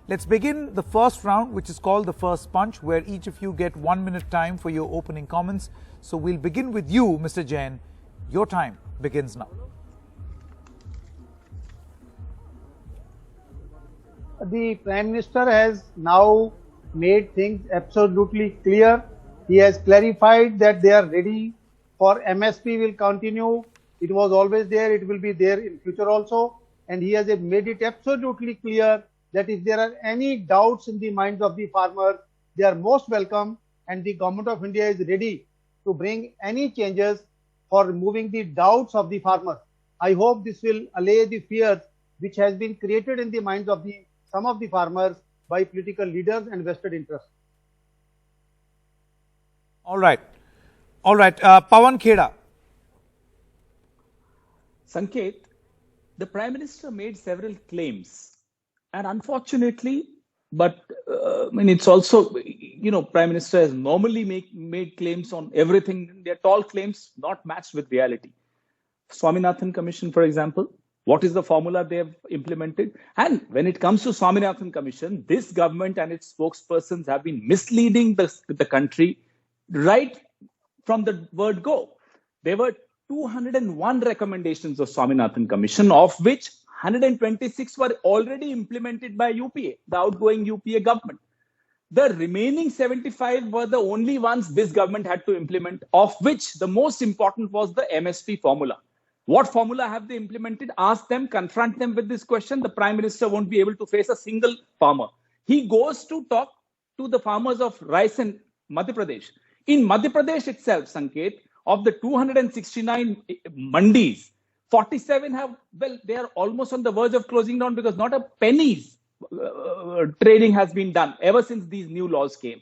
Let's begin the first round, which is called the first punch, where each of you get 1 minute time for your opening comments. So we'll begin with you, Mr. Jain. Your time begins now. The Prime Minister has now made things absolutely clear. He has clarified that they are ready for MSP will continue. It was always there, it will be there in future also. And he has made it absolutely clear that if there are any doubts in the minds of the farmers, they are most welcome, and the Government of India is ready to bring any changes for removing the doubts of the farmers. I hope this will allay the fears which has been created in the minds of some of the farmers by political leaders and vested interests. All right. Pawan Kheda. Sanket, the Prime Minister made several claims. And unfortunately, it's also, Prime Minister has normally made claims on everything. They're tall claims, not matched with reality. Swaminathan Commission, for example, what is the formula they have implemented? And when it comes to Swaminathan Commission, this government and its spokespersons have been misleading the country right from the word go. There were 201 recommendations of Swaminathan Commission, of which 126 were already implemented by UPA, the outgoing UPA government. The remaining 75 were the only ones this government had to implement, of which the most important was the MSP formula. What formula have they implemented? Ask them, confront them with this question. The Prime Minister won't be able to face a single farmer. He goes to talk to the farmers of rice in Madhya Pradesh. In Madhya Pradesh itself, Sanket, of the 269 mandis, 47 they are almost on the verge of closing down because not a penny's trading has been done ever since these new laws came.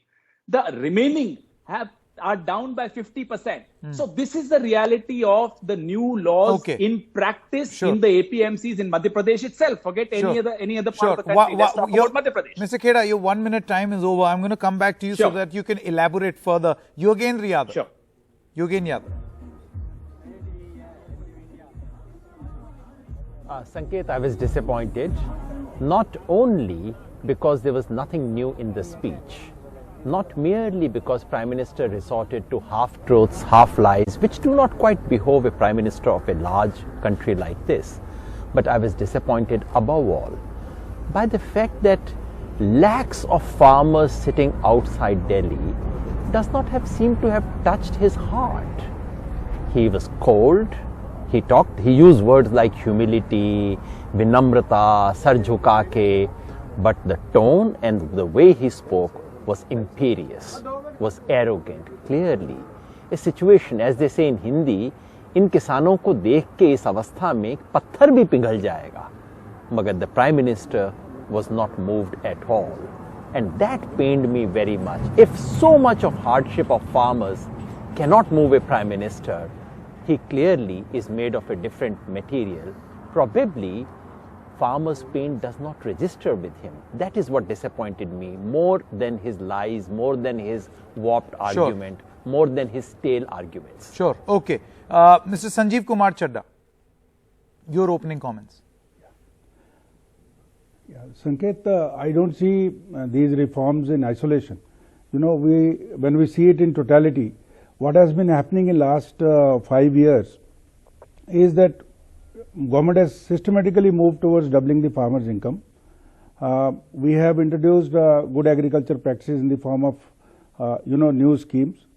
The remaining are down by 50%. So this is the reality of the new laws in practice in the APMCs in Madhya Pradesh itself. Forget any other part of the country. Let's talk about Madhya Pradesh. Mr. Kheda, your 1 minute time is over. I'm going to come back to you so that you can elaborate further. Yogendra Yadav. Sure. Yogendra Yadav. Sanket, I was disappointed, not only because there was nothing new in the speech, not merely because Prime Minister resorted to half-truths, half-lies, which do not quite behove a Prime Minister of a large country like this, but I was disappointed above all by the fact that lakhs of farmers sitting outside Delhi does not seem to have touched his heart. He was cold. He used words like humility, vinamrata, sar jhuka ke, but the tone and the way he spoke was imperious, was arrogant. Clearly, a situation, as they say in Hindi, इन किसानों को देख के इस अवस्था में पत्थर भी पिघल जाएगा. मगर the Prime Minister was not moved at all. And that pained me very much. If so much of hardship of farmers cannot move a Prime Minister, he clearly is made of a different material. Probably, farmers' pain does not register with him. That is what disappointed me, more than his lies, more than his warped argument, more than his stale arguments. Sure. Okay. Mr. Sanjeev Kumar Chadha, your opening comments. Sanket, I don't see these reforms in isolation. When we see it in totality, what has been happening in last 5 years is that government has systematically moved towards doubling the farmers' income. We have introduced good agriculture practices in the form of, new schemes.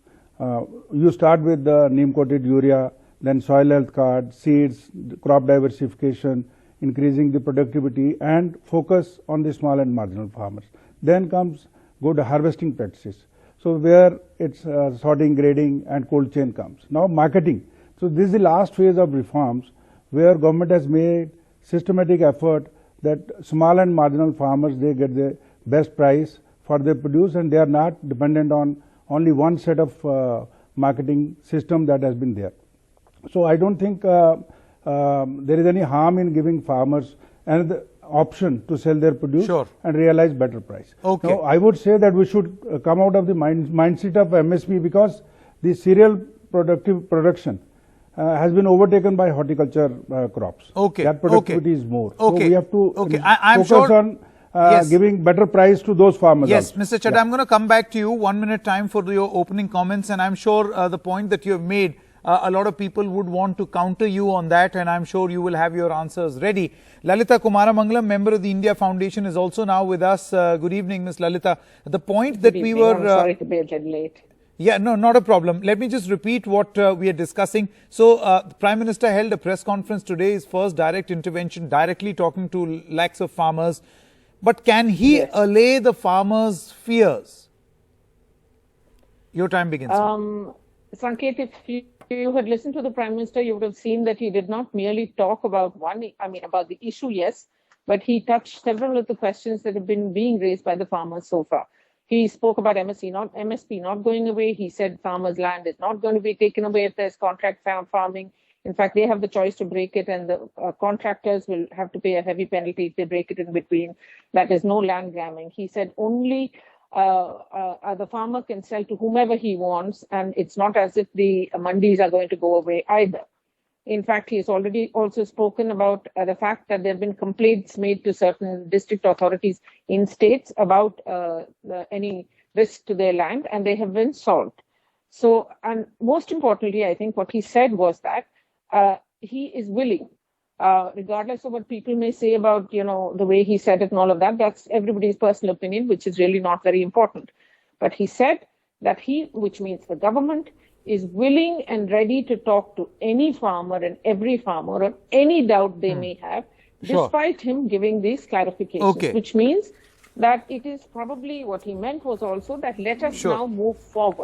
You start with the neem-coated urea, then soil health card, seeds, crop diversification, increasing the productivity and focus on the small and marginal farmers. Then comes good harvesting practices. So where it's sorting, grading and cold chain comes. Now marketing. So this is the last phase of reforms where government has made systematic effort that small and marginal farmers, they get the best price for their produce and they are not dependent on only one set of marketing system that has been there. So I don't think there is any harm in giving farmers another option to sell their produce and realize better price. Okay. Now, I would say that we should come out of the mindset of MSP because the cereal production has been overtaken by horticulture crops. Okay. That productivity is more. Okay. So we have to I'm focus on giving better price to those farmers. Yes, also. Mr. Chadha, I'm going to come back to you. 1 minute time for your opening comments, and I'm sure the point that you have made, a lot of people would want to counter you on that, and I'm sure you will have your answers ready. Lalita Kumaramangalam, member of the India Foundation, is also now with us. Good evening, Ms. Lalita. The point that we were... I'm sorry to be a little late. Yeah, no, not a problem. Let me just repeat what we are discussing. So, the Prime Minister held a press conference today, his first direct intervention, directly talking to lakhs of farmers. But can he allay the farmers' fears? Your time begins. Sanket, if you had listened to the Prime Minister, you would have seen that he did not merely talk about about the issue, yes, but he touched several of the questions that have been being raised by the farmers so far. He spoke about MSP not going away. He said farmers' land is not going to be taken away if there's contract farming. In fact, they have the choice to break it, and the contractors will have to pay a heavy penalty if they break it in between. That is no land grabbing. He said only the farmer can sell to whomever he wants, and it's not as if the mandis are going to go away either. In fact, he has already also spoken about the fact that there have been complaints made to certain district authorities in states about any risk to their land, and they have been solved. So, and most importantly, I think what he said was that he is willing, regardless of what people may say about, the way he said it and all of that, that's everybody's personal opinion, which is really not very important. But he said that which means the government, is willing and ready to talk to any farmer and every farmer on any doubt they may have, despite him giving these clarifications, which means that it is probably what he meant was also that let us now move forward.